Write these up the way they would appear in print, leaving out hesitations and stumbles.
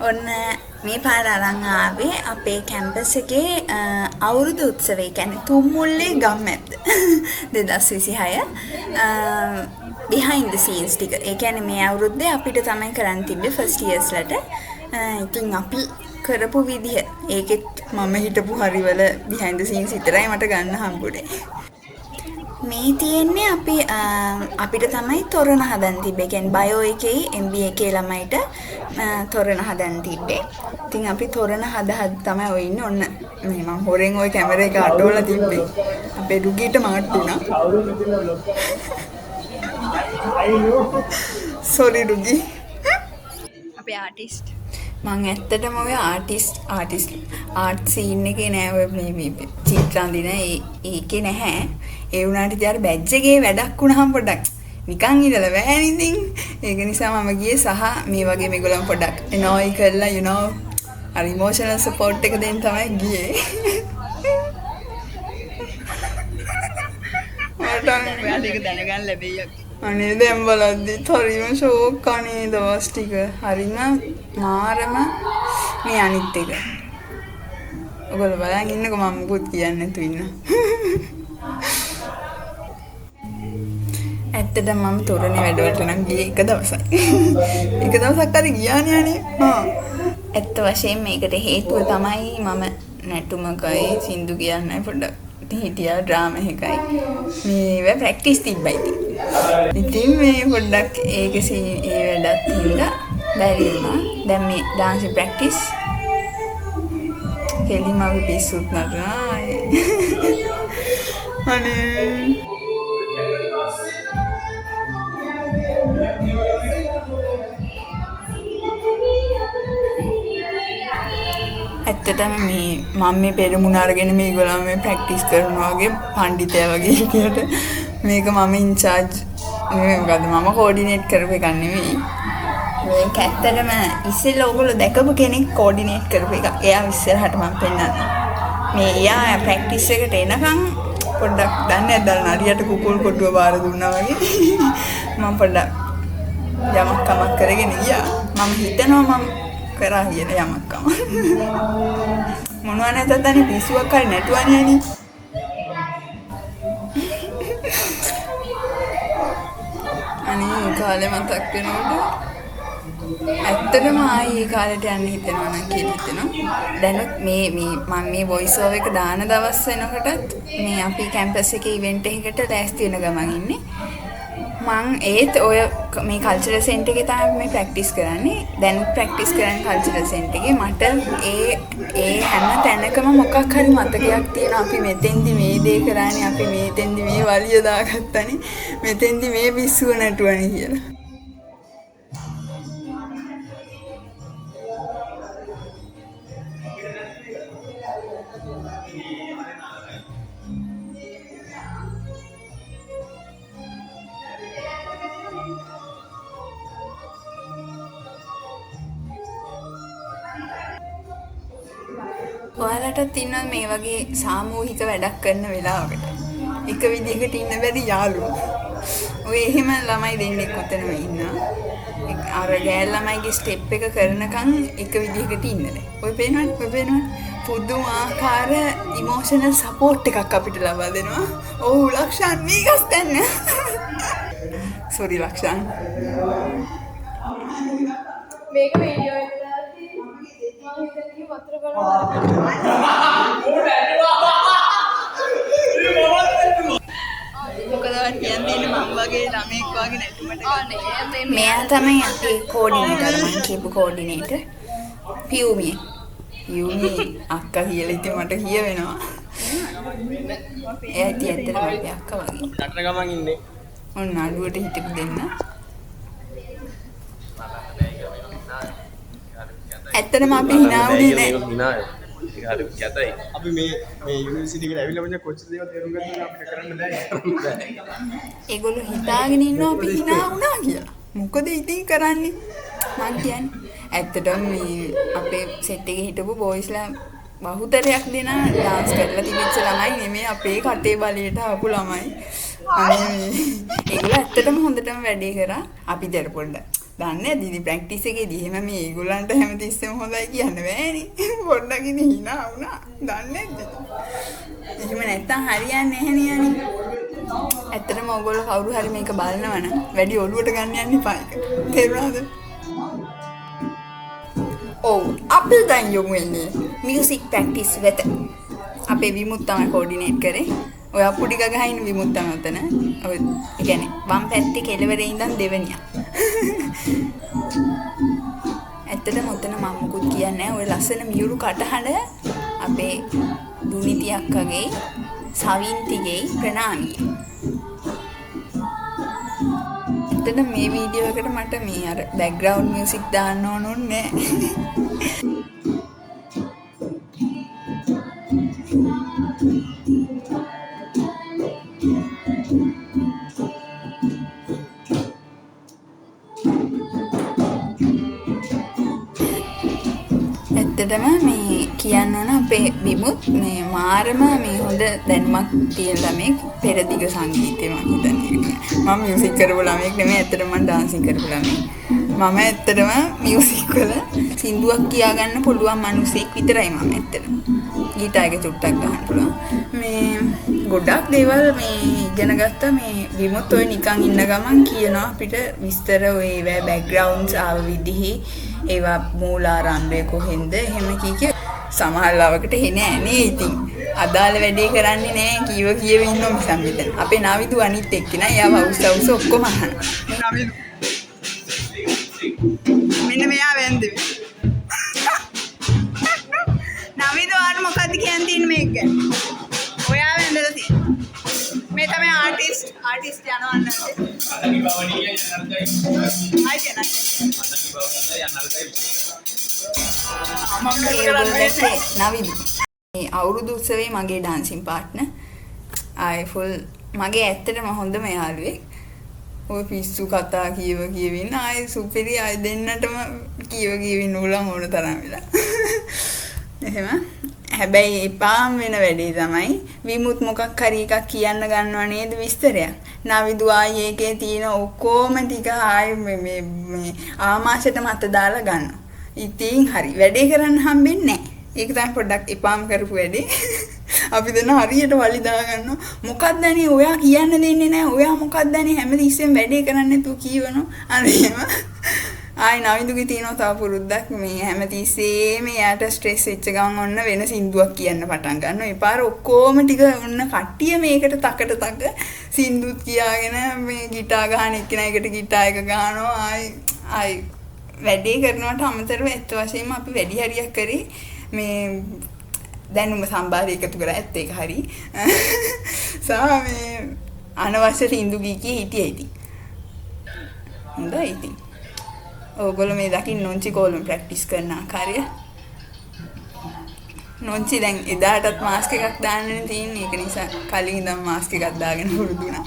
ඔන්න මේ පාර අරන් ආවේ අපේ කැම්පස් එකේ අවුරුදු උත්සවය කියන්නේ තුම්මුල්ලේ ගම්මැද්ද 2026 behind the scenes ටික. ඒ කියන්නේ මේ අවුරුද්දේ අපිට තමයි කරන්න තිබ්බේ first yearsලට. ඉතින් අපි කරපු විදිහ ඒකෙත් මම හිටපු හරිවල behind the scenes විතරයි මට ගන්න හම්බුනේ. මේ තියෙන්නේ අපි අපිට තමයි තොරණ හදන්න තිබ්බේ. කියන්නේ බයෝ එකේ MBA එකේ ළමයිට තොරණ හදන්න තිබ්බේ. ඉතින් අපි තොරණ හද තමයි ඔය ඉන්නේ. ඔන්න මේ මම හොරෙන් ওই කැමරා එක අටවලා තිබ්බේ. අපේ රුගීට මාට්ටු වුණා. sorry රුගී. අපේ ආටිස්ට් මං ඇත්තටම ඔය ආර්ට් සීන් එකේ නෑ ඔය මේ චිත්‍රාන්දින ඒකේ නැහැ. ඒ වුණාට ඉතින් අර බැජ් එකේ වැඩක් වුණාම පොඩ්ඩක් නිකන් ඉඳලා බෑනේ ඉතින්. ඒක නිසා මම ගියේ සහ මේ වගේ මේගොල්ලන් පොඩ්ඩක් එනෝයි කරලා you know අර ඉමෝෂනල් සපෝට් එක දෙන්න තමයි ගියේ. මට මේක දැනගන්න ලැබෙයි. අනේ දැන් බලද්දි හරිම ෂෝක් අනේ දවස් ටික. හරිම මාරම මේ අනිත් එක. ඔයගොල්ලෝ බලන් ඉන්නකො මම මුකුත් කියන්නේ නැතු ඉන්න. ඇත්තටම මම තොරණේ වැඩවලට නම් ගියේ එක දවසයි. එක දවසක් හරි ගියානේ අනේ. ඇත්ත වශයෙන්ම මේකට හේතුව තමයි මම නැටුමකයි සින්දු කියන්නේ පොඩ්ඩක් හිටියා ඩ්‍රාමා එකයි. මේ ප්‍රැක්ටිස් තිබ්බයි ඉතින් මේ පොඩ්ඩක් ඒකේ ඒ වැඩත් හින්දා බැරි වුණා. දැන් මේ ඩාන්ස් ප්‍රැක්ටිස් කෙලිම අපි පිස්සුත් නටනවා. අනේ ඇත්තටම මේ මම මේ පෙරමුණ අරගෙන මේගොල්ලෝ මේ ප්‍රැක්ටිස් කරනවා වගේ පඬිතයා වගේ හිටියට මේක මම ඉන්චාර්ජ් මොකද මම කෝඩිනේට් කරපු එක නෙවෙයි. මේක ඇත්තටම ඉස්සෙල්ලා ඔයගොල්ලෝ දැකපු කෙනෙක් කෝඩිනේට් කරපු එක. එයා ඉස්සරහට මම පෙන්නනවා. මේ එයා ප්‍රැක්ටිස් එකට එනකන් පොඩ්ඩක් දන්නේ නැද්ද නඩියට කුකුල් කොටුව බාර දුන්නා වගේ. මම පොඩ්ඩක් යමක් කමක් කරගෙන ගියා. මම හිතනවා මම කරා කියන යමක්කම මොනවා නැතත් අනේ පිස්සුවක් හරි නැටුවනේ අනේ. අනේ කාලේ මතක් වෙනකොට ඇත්තටම ආයේ කාලේට යන්න හිතෙනවා නම් කියලා හිතෙනවා. දැනුත් මේ මම මේ වොයිස් ඕවර් එක දාන දවස් වෙනකොටත් මේ අපි කැම්පස් එකේ ඉවෙන්ට් එකකට ලෑස්ති වෙන ගමන් ඉන්නේ. මං ඒත් ඔය මේ කල්චරල් සෙන්ටර් එකේ තමයි මේ ප්‍රැක්ටිස් කරන්නේ. දැන් ප්‍රැක්ටිස් කරන්නේ කල්චරල් සෙන්ටර් එකේ. මට ඒ හැම තැනකම මොකක් හරි මතකයක් තියෙනවා. අපි මෙතෙන්දි මේ දේ කරානේ, අපි මෙතෙන්දි මේ වලිය දාගත්තානේ, මෙතෙන්දි මේ පිස්සුව නටුවානේ කියලා. ඔයාලටත් ඉන්නවා මේ වගේ සාමූහික වැඩක් කරන වෙලාවකට එක විදිහකට ඉන්න බැරි යාළුවෝ. ඔය එහෙම ළමයි දෙන්නෙක් උතනම ඉන්නවා. අර ගෑල් ළමයිගේ ස්ටෙප් එක කරනකන් එක විදිහකට ඉන්නනේ. ඔය පේනවනේ. පුදුමාකාර ඉමෝෂනල් සපෝට් එකක් අපිට ලබා දෙනවා. ඔව් ලක්ෂාන් මේකස් දැන්න. සෝරි ලක්ෂාන්. මේක වීඩියෝ එක මෙයා තමයි අපේ කෝඩිනේටර්. මම කියපු කෝඩිනේටර් පියුමි අක්කා කියලා ඉතින් මට කියවෙනවා. එයා ඉතින් ඇත්තටම අපේ අක්කා වගේ. නටන ගමන් ඉන්නේ. ඔන්න අඩුවට හිටපු දෙන්න. ඇත්තටම අපි hina වුණේ නැහැ. මේක hina හරි යතයි. අපි මේ යුනිවර්සිටි එකට ඇවිල්ලා මචං කොච්චර දේවල් තේරුම් ගත්තද අපිට කරන්න බෑ. ඒගොල්ලෝ හිතාගෙන ඉන්නවා අපි hina වුණා කියලා. මොකද ඉතින් කරන්නේ? මං කියන්නේ ඇත්තටම මේ අපේ සෙට් එකේ හිටපු බොයිස්ලා බහුතරයක් දෙනා ඩාන්ස් කරලා තිබිච්ච ළමයි නෙමෙයි අපේ කටේ බලයට ආපු ළමයි. අනේ ඒගොල්ලෝ ඇත්තටම හොඳටම වැඩේ කරා. අපි දර පොඩ්ඩක් දන්නේ නැද්ද ප්‍රැක්ටිස් එකේදී එහෙම මේ ඒගොල්ලන්ට හැමතිස්සෙම හොඳයි කියන්න බෑනේ. පොඩ්ඩක් ඉතින් hina වුණා. දන්නේ නැද්ද? එහෙම නැත්තම් හරියන්නේ නැහැ නේ. ඇත්තටම ඔයගොල්ලෝ කවුරු හරි මේක බලනවනම් වැඩි ඔළුවට ගන්න යන්න එපා ඒක. තේරුණාද? ඔව් අපි දැන් යමු එන්නේ මියුසික් ප්‍රැක්ටිස් වෙත. අපේ විමුත් තමයි කෝඩිනේට් කරේ. ඔය අපුඩි ගගහින් විමුත් තමයි උතන. ඔය කියන්නේ වම් පැත්තේ කෙළවරේ ඉඳන් දෙවෙනිය. ඇත්තටම උතන මම මුකුත් කියන්නේ නැහැ. ඔය ලස්සන මියුරු කටහඬ අපේ දුනිති අක්කගේ සවින්තිගේ ප්‍රණාමිය. ඇත්තටම මේ වීඩියෝ එකට මට මේ අර බෑග්ග්‍රවුන්ඩ් මියුසික් දාන්න ඕනුන්නේ නැහැ. ඇත්තටම මේ කියන්න ඕන අපේ විමුත් මේ මාරම මේ හොඳ දැනුමක් තියෙන ළමෙක් පෙරදිග සංගීතය මම හිතන්නේ. මම මියුසික් කරපු ළමෙක් නෙමෙයි ඇත්තටම මම ඩාන්සින් කරපු ළමෙක්. මම ඇත්තටම මියුසික් වල සින්දුවක් කියා ගන්න පුළුවන් මිනිසෙක් විතරයි මම ඇත්තටම. ගීතය එක චුට්ටක් ගන්න පුළුවන්. මේ ගොඩක් දේවල් මේ ඉගෙන ගත්තා මේ විමුත් ඔය නිකන් ඉන්න ගමන් කියනවා අපිට විස්තර ඔය ඒවා බෑග්ග්‍රවුන්ඩ්ස් ආව විදිහේ ඒවා මූලාරම්භය කොහෙන්ද එහෙම කීක සමහර ලාවකට එන්නේ නැහැ ඉතින් අදාළ වැඩේ කරන්නේ නැහැ කීව කියව ඉන්නෝ මිසම් මෙතන අපේ නාවිදු අනිත් එක්කෙනා එයාව අවුස් ඔක්කොම අහනවා නාවිදු මෙන්න මෙයා වෙන්දේ නාවිදු ආන මොකද්ද කියන්නේ මේක ඔයා වෙන්දලා තියෙන්නේ මේ තමයි ආටිස්ට් යනවා නැත්තේ අනකි බවණිය යනර්ගයි ආයි කියන්න නවිදු මේ අවුරුදු උත්සවයේ මගේ ඩාන්සින් පාර්ට්නර් ආයි ෆුල් මගේ ඇත්තටම හොඳම යාළුවෙක් ඔය පිස්සු කතා කියවින්න ආයි සුපිරි ආයි දෙන්නටම කියවින්න උලන් ඕන තරම් වෙලා එහෙම හැබැයි එපාම වෙන වැඩේ තමයි විමුත් මොකක් හරි එකක් කියන්න ගන්නව නේද විස්තරයක් නවිදු ආයි ඒකේ තියෙන ඔක්කොම ටික ආයි මේ ආමාශයට මත දාලා ගන්නවා ඉතින් හරි වැඩේ කරන්න හම්බෙන්නේ නැහැ. ඒක තමයි පොඩ්ඩක් එපාම කරපු වැඩේ. අපි දෙන්න හරියට වලි දා ගන්නවා. මොකක්ද අනේ ඔයා කියන්න දෙන්නේ නැහැ. ඔයා මොකක්ද අනේ හැමතිස්සෙම වැඩේ කරන්නේ නැතුව කීවනෝ. අනේම ආයි නවිදුගේ තියෙනවා තව පුරුද්දක් මේ හැමතිස්සෙම යාට ස්ට්‍රෙස් වෙච්ච ගමන් ඔන්න වෙන සින්දුවක් කියන්න පටන් ගන්නවා. ඒ පාර ඔක්කොම ටික ඔන්න කට්ටිය මේකට තකට සින්දුත් කියාගෙන මේ ගිටාර් ගහන එක්කෙනා එකට ගිටාර් එක ගහනවා. ආයි වැඩේ කරනවට අමතරව ඇත්ත වශයෙන්ම අපි වැඩි හරියක් කරේ මේ දැනුම සම්භාරය එකතු කරා ඇත්ත ඒක හරි. සා මේ අනවශ්‍ය සින්දු ගීකී හිටියේ ඉතින්. හොඳයි ඉතින්. ඕගොල්ලෝ මේ දකින්න නොන්චි කෝලම් ප්‍රැක්ටිස් කරන ආකාරය. නොන්චි දැන් එදාටත් මාස්ක් එකක් දාන්නනේ තියෙන්නේ. ඒක නිසා කලින් ඉඳන් මාස්ක් එකක් දාගෙන පුරුදු වුණා.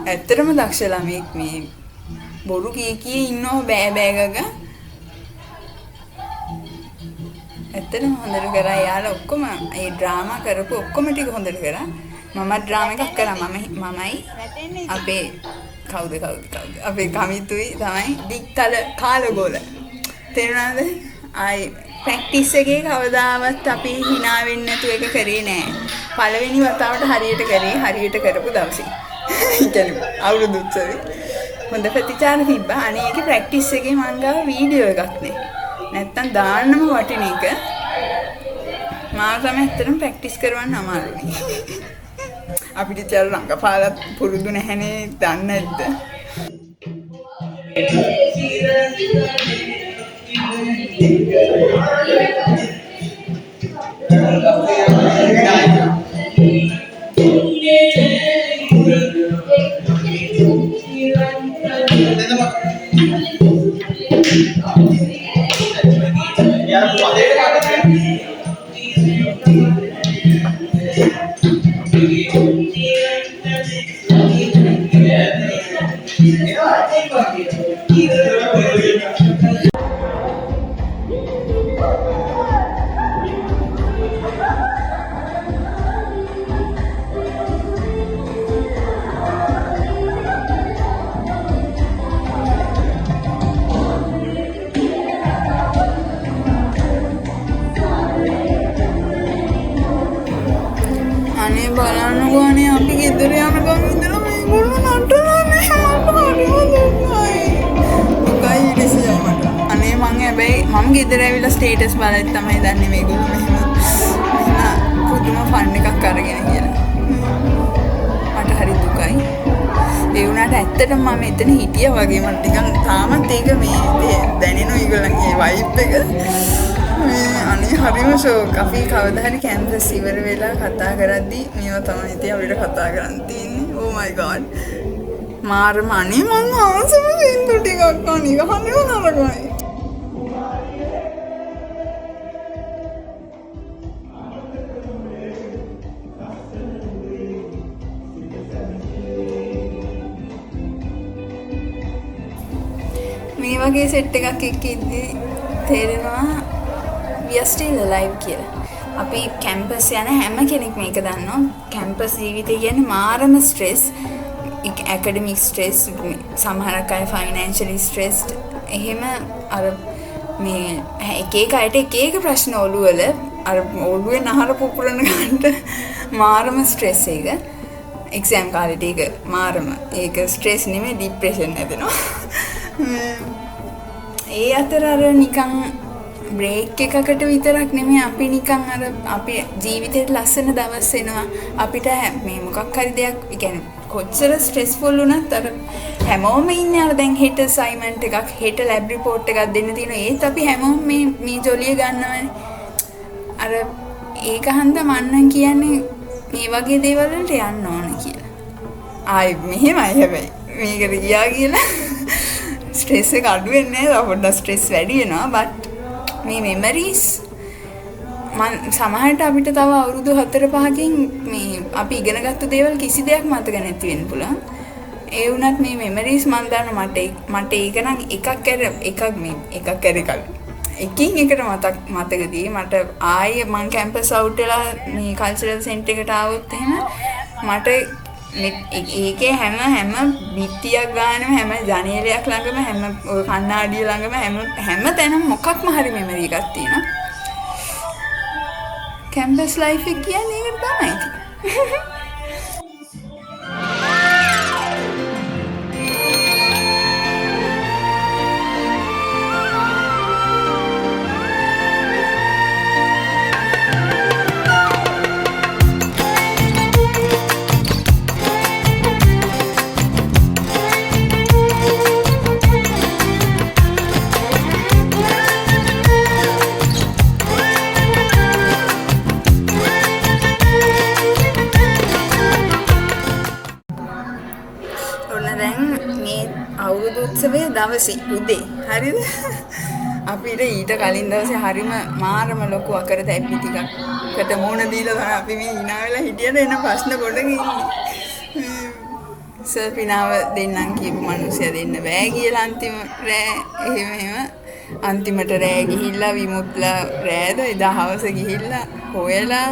ඇත්තටම දක්ෂ ළමෙක් මේ බොරු කීකී ඉන්නව බෑ ගග. ඇත්තටම හොඳට කරා යාලා ඔක්කොම ඒ ඩ්‍රාමා කරපු ඔක්කොම ටික හොඳට කරා. මම ඩ්‍රාමා එකක් කරා මමයි අපේ කවුද අපේ කමිතුයි තමයි දික්තල කාලගෝල. තේරුණාද? ආයි ප්‍රැක්ටිස් එකේ කවදාවත් අපි hina වෙන්නේ නැතුව එක කරේ නෑ. පළවෙනි වතාවට හරියට කරපු දවසේ. කියන්නේ අවුරුදු උත්සවේ හොඳ ප්‍රතිචාර තිබ්බා. අනේ ඒකේ ප්‍රැක්ටිස් එකේ මං ගාව වීඩියෝ එකක් නේ. නැත්තම් දාන්නම වටින එක. මාව තමයි ඇත්තටම ප්‍රැක්ටිස් කරවන්න අමාරුයි. අපිට චර රංගපාලත් පුරුදු නැහැනේ දන්නේ නැද්ද? यार අනේ බලන්නකෝනේ අපි ගෙදර යනකම් ඉඳලා මේගොල්ලෝ නටනනේ මට හරිම දුකයි. දුකයි ඉතිසියයි මට. අනේ මං හැබැයි මම ගෙදර ඇවිල්ලා ස්ටේටස් බලද්දි තමයි දන්නේ මේගොල්ලෝ මෙහෙම පුදුම ෆන් එකක් අරගෙන කියලා. මට හරි දුකයි. ඒ වුණාට ඇත්තටම මම එතන හිටියා වගේ මට නිකන් තාමත් ඒක මේ දැනෙනවා ඒගොල්ලන්ගේ වයිබ් එක. අනේ හරිම ෂෝක්. අපි කවදා හරි කැම්පස් ඉවර වෙලා කතා කරද්දි මේව තමයි ඉතින් අපිට කතා කරන්න තියෙන්නේ. Oh my god. මාරම අනේ මං ආසම සින්දු ටිකක් අනික හරිම නරකයි. මේ වගේ සෙට් එකක් එක්ක ඉද්දි තේරෙනවා we are still alive කියලා. අපි කැම්පස් යන හැම කෙනෙක් මේක දන්නවා. කැම්පස් ජීවිතය කියන්නේ මාරම ස්ට්‍රෙස්. ඇකඩමික් ස්ට්‍රෙස්, සමහරක් අය ෆයිනෑන්ෂලි ස්ට්‍රෙස්ඩ්. එහෙම අර මේ එක එක අයට එක එක ප්‍රශ්න ඔළුවල අර ඔළුවේ නහර පුපුරන ගන්නට මාරම ස්ට්‍රෙස් එක. එක්සෑම් කාලේට ඒක මාරම. ඒක ස්ට්‍රෙස් නෙමෙයි ડિප්‍රෙෂන් හැදෙනවා. ඒ අතර අර නිකන් බ්‍රේක් එකකට විතරක් නෙමෙයි අපි නිකන් අර අපේ ජීවිතේට ලස්සන දවස් එනවා. අපිට මේ මොකක් හරි දෙයක්, ඒ කියන්නේ කොච්චර ස්ට්‍රෙස්ෆුල් වුණත් අර හැමෝම ඉන්නේ අර දැන් හෙට අසයින්මන්ට් එකක්, හෙට ලැබ් රිපෝට් එකක් දෙන්න තියෙනවා. ඒත් අපි හැමෝම මේ ජොලිය ගන්නවනේ. අර ඒක හන්දා මන්නම් කියන්නේ මේ වගේ දේවල් වලට යන්න ඕන කියලා. ආයි මෙහෙමයි හැබැයි. මේකට ගියා කියලා ස්ට්‍රෙස් එක අඩු වෙන්නේ නැහැ. පොඩ්ඩක් ස්ට්‍රෙස් වැඩි වෙනවා. බට් මේ මෙමරීස් සමහරට අපිට තව අවුරුදු 4-5කින් මේ අපි ඉගෙනගත්තු දේවල් කිසි දෙයක් මතක නැති වෙන්න පුළුවන්. ඒ වුණත් මේ මෙමරීස් මන් දන්න මට ඒක නම් එකක් එකින් එකට මතකදී මට ආයේ මං කැම්පස් අවුට් වෙලා මේ කල්චරල් සෙන්ටර් එකට ආවොත් එහෙම මට ඒකේ හැම බිත්තියක් ගානම හැම ජනේලයක් ළඟම හැම කණ්ණාඩිය ළඟම හැම තැනම මොකක්ම හරි මෙමරි එකක් තියෙනවා. කැම්පස් ලයිෆ් එක කියන්නේ ඒකට තමයි. අවුරුදු උත්සවයේ දවසේ උදේ හරිද අපිට ඊට කලින් දවසේ හරිම මාරම ලොකු අකරත ඇපි ටිකකට මුණ දීලා තමයි අපි මේ hina වෙලා හිටියට එන ප්‍රශ්න ගොඩක ඉන්නේ. සර් පිනාව දෙන්නම් කියපු මිනිස්සු දෙන්න බෑ කියලා අන්තිම රෑ එහෙම අන්තිමට රෑ ගිහිල්ලා විමුත්ලා රෑද එදා හවස ගිහිල්ලා හොයලා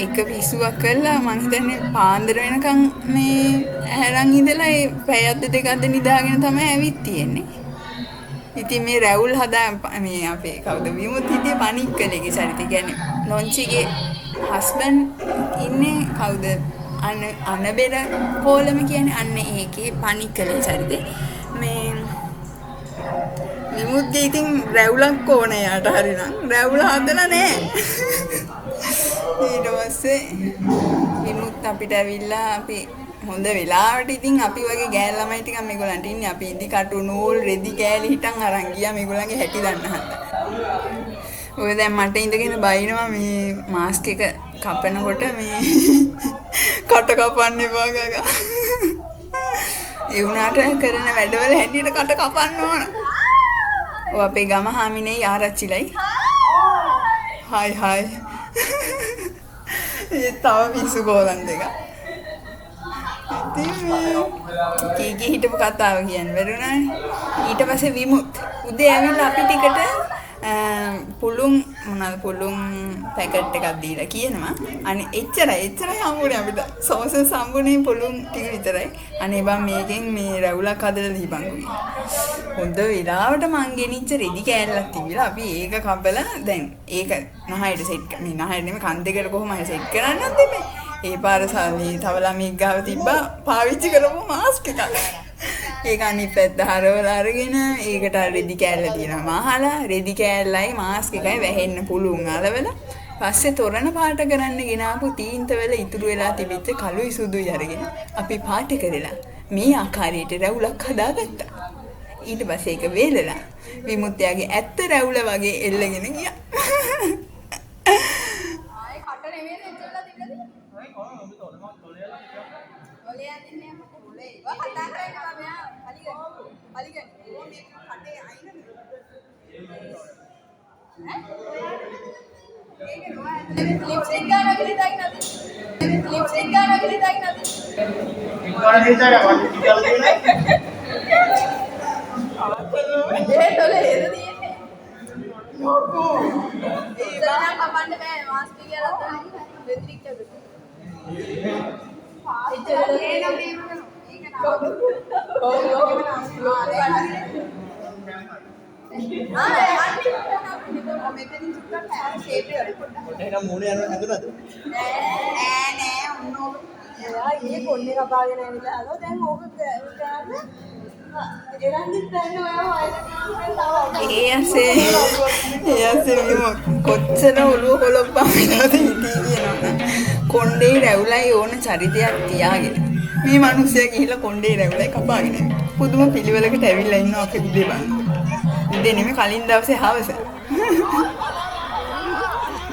එක පිස්සුවක් කරලා මං හිතන්නේ පාන්දර වෙනකන් මේ ඇරන් ඉඳලා ඒ පැයක් දෙකක්ද නිදාගෙන තමයි ඇවිත් තියෙන්නේ. ඉතින් මේ රැවුල් හදා මේ අපේ කවුද විමුත් හිටියේ පණික්කලේගේ චරිතය කියන්නේ නොන්චිගේ හස්බන්ඩ් ඉන්නේ කවුද අනබෙර පොලම කියන්නේ අන්න ඒකේ පණික්කලේ චරිතේ මේ විමුත්ගේ ඉතින් රැවුලක් ඕනේ යාට හරිනම් රැවුල හදලා නැහැ. ඊට පස්සේ විමුත් අපිට ඇවිල්ලා අපි හොඳ වෙලාවට ඉතින් අපි වගේ ගෑල් ළමයි ටිකක් මේගොල්ලන්ට ඉන්නේ අපි ඉදි කටු නූල් රෙදි කෑලි හිටන් අරන් ගියා මේගොල්ලන්ගේ හැටි දන්න හන්ද. ඔය දැන් මට ඉඳගෙන බයිනවා මේ මාස්ක් එක කපනකොට මේ කට කපන්න එපා ගගා. ඒ වුණාට කරන වැඩවල හැටියට කට කපන්න ඕන. ඔය අපේ ගම හාමිනේ ආරච්චිලයි. Hi hi. ඒ තව පිස්සු ගෝලන් දෙක. කීකී හිටපු කතාව කියන්න බැරුණානේ. ඊට පස්සේ විමුත් උදේ ඇවිල්ලා අපි ටිකට පුළුන් මොනවාද පුළුන් පැකට් එකක් දීලා කියනවා. අනේ එච්චරයි හම්බුනේ අපිට. සෝසස් හම්බුනේ පුළුන් ටික විතරයි. අනේ බං මේකෙන් මේ රැවුලක් හදලා දීපන්කෝ කියලා. හොඳ වෙලාවට මං ගෙනිච්ච රෙදි කෑල්ලක් තිබිලා අපි ඒක කපලා දැන් ඒක නහයට සෙට් මේ නහයට නෙමෙයි කන් දෙකට කොහොම හරි සෙට් කරන්නත් දෙන්නේ. ඒ පාර සාලේ තව ළමෙක් ගාව තිබ්බා පාවිච්චි කරපු මාස්ක් එකක්. ඒක අනිත් පැත්ත හරවලා අරගෙන ඒකට රෙදි කෑල්ල තියෙනවා මහලා රෙදි කෑල්ලයි මාස්ක් එකයි වැහෙන්න පුළුවන් අලවලා පස්සේ තොරණ පාට කරන්න ගෙනාපු තීන්ත වල ඉතුරු වෙලා තිබිච්ච කළුයි සුදුයි අරගෙන අපි පාට කරලා මේ ආකාරයට රැවුලක් හදාගත්තා. ඊට පස්සේ ඒක වේලලා විමුක්තියගේ ඇත්ත රැවුල වගේ එල්ලගෙන ගියා. लिपस्टिक गाना के लिए ताकि ना लिपस्टिक गाना के लिए ताकि ना इनका नहीं जाएगा वाली निकल गई ये तो ले ये तो दिए थे चलना कमांड में मास्क भी गया था बेहतरीन क्या बेटा ये ना प्रेम එන මොනේ යනවා හඳුනද නෑ උන්නෝ එයා ඊයේ කොන්නේ කපාගෙන ඇවිල්ලා හලෝ දැන් ඕක කරන්නේ එරන්දිත් දැන් ඔයා කොච්චර ඔළුව කොලොප්පා වෙනවද හිතේ කියනවනම් කොණ්ඩේ රැවුලයි ඕන චරිතයක් තියාගෙන මේ මිනිස්සයා ගිහිල්ලා කොණ්ඩේ රැවුලයි කපාගෙන පුදුම පිළිවෙලකට ඇවිල්ලා ඉන්නවා අපේ උදේ බලන්න. උදේ නෙමෙයි කලින් දවසේ හවස.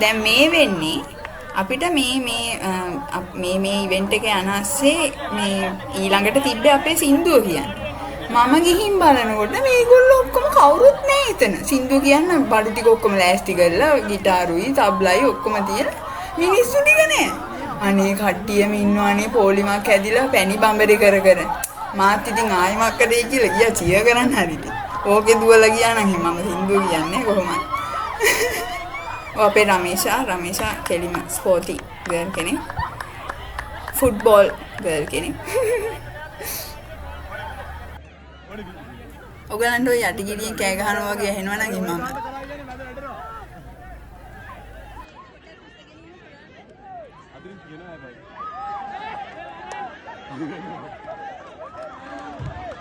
දැන් මේ වෙන්නේ අපිට මේ ඉවෙන්ට් එක යන ASCII මේ ඊළඟට තිබ්බේ අපේ සින්දුව කියන්නේ. මම ගිහින් බලනකොට මේගොල්ලෝ ඔක්කොම කවුරුත් නැහැ එතන. සින්දුව කියන්න බඩු ටික ඔක්කොම ලෑස්ති කරලා ගිටාරුයි තබ්ලයි ඔක්කොම තියලා මිනිස්සු ටික නැහැ. අනේ කට්ටියම ඉන්නවනේ පොලිමක් හැදිලා පැණි බඹරේ කර කර. මාත් ඉතින් ආයිමක් කඩේ කියලා ගියා චිය කරන්න හරියට. ඕකේ දුවලා ගියා නම් මම සින්දුව කියන්නේ කොහොමද? අපේ රමේෂා කෙලිම ස්පෝටි ගර්ල් කෙනෙක්. ෆුට්බෝල් ගර්ල් කෙනෙක්. ඔයගලන්ට ඔය යටිගිරියෙන් කෑ ගහනවා වගේ ඇහෙනවා නම් මම.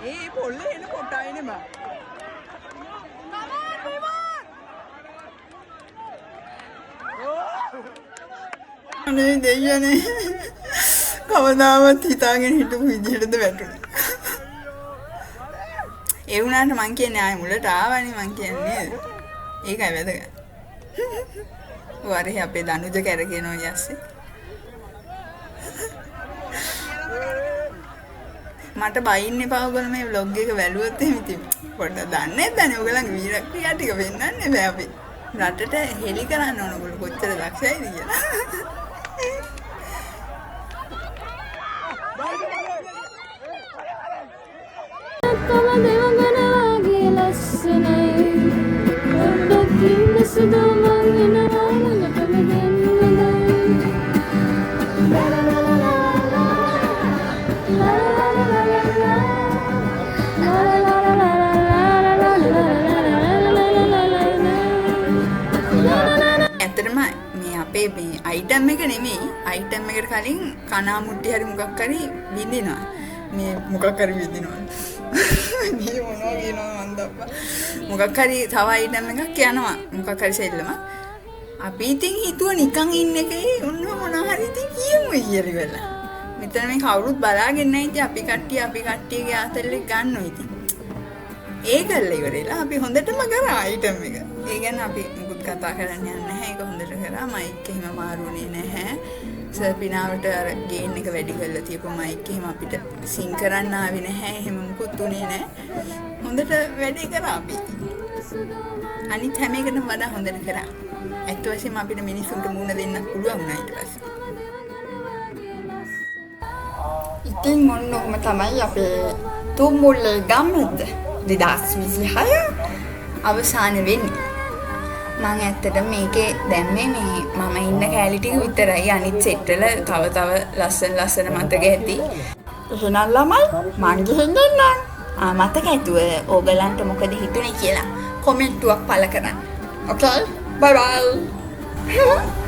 ඒ පොල්ලේ එන කොටයිනේ බා. අනේ දෙයනේ කවදාවත් හිතාගෙන හිටපු විදිහටද වැටුනේ. ඒ වුණාට මං කියන්නේ ආයෙ මුලට ආවනේ මං කියන්නේ. ඒකයි වැදගත්. වරේ අපේ දනුජ කැරගෙනෝ යස්සේ. මට බයින්න එපා ඔයගොල්ලෝ මේ vlog එක වැළුවොත් එහෙම ඉතින් පොඩ්ඩක් දන්නේ නැත්නම් ඔයගොල්ලන්ගේ වීරක්‍රියා ටික වෙන්නන්නේ බෑ අපි. රටට හෙලි කරන්න ඕන ඔයගොල්ලෝ කොච්චර දක්ෂයිද කියලා. ඇත්තටම මේ අපේ මේ අයිටම් එක නෙමෙයි අයිටම් එකට කලින් කනා මුට්ටි හරි මොකක් හරි විඳිනවා. මේ මොකක් හරි විඳිනවා. මේ මොනවා කියනවා මන් දප්පා. මොකක් හරි තව අයිටම් එකක් යනවා. මොකක් හරි සෙල්ලම. අපි ඉතින් හිතුව නිකන් ඉන්න එකේ ඔන්න මොනවා හරි ඉතින් කියමු කියලා ඉවරලා. මෙතන මේ කවුරුත් බලාගෙන නැහැ ඉතින් අපි කට්ටියගේ ආතල්ලේ ගන්නවා ඉතින්. ඒකල්ල ඉවරලා අපි හොඳටම කරා අයිටම් එක. ඒ ගැන අපි මුකුත් කතා කරන්න යන්නේ නැහැ. ඒක හොඳට කරා. මයික් එහෙම මාරුනේ නැහැ. සර්පිනාවට අර ගේන් එක වැඩි කරලා තියපු මයික් එහෙම අපිට සිං කරන්න ආවේ නැහැ. එහෙම මුකුත් උනේ නැහැ. හොඳට වැඩේ කරා අපි. අනිත් හැම එකටම වඩා හොඳට කරා. ඇත්ත වශයෙන්ම අපිට මිනිස්සුන්ට මුණ දෙන්න පුළුවන් වුණා ඊට පස්සේ. ඉතින් මොන්න ඔහොම තමයි අපේ තුම්මුල්ලේ ගම්මුද්ද 2026 අවසාන වෙන්නේ. මම ඇත්තට මේකේ දැම්මේ මේ මම ඉන්න කැලේ ටික විතරයි. අනිත් සෙට් වල තව ලස්සන මතක ඇති. එහෙනම් ළමයි මං ගිහින් එන්නම්. මතක ඇතුව ඕගලන්ට මොකද හිතුනේ කියලා කොමෙන්ටුවක් පළ කරන්න. Okay? Bye bye.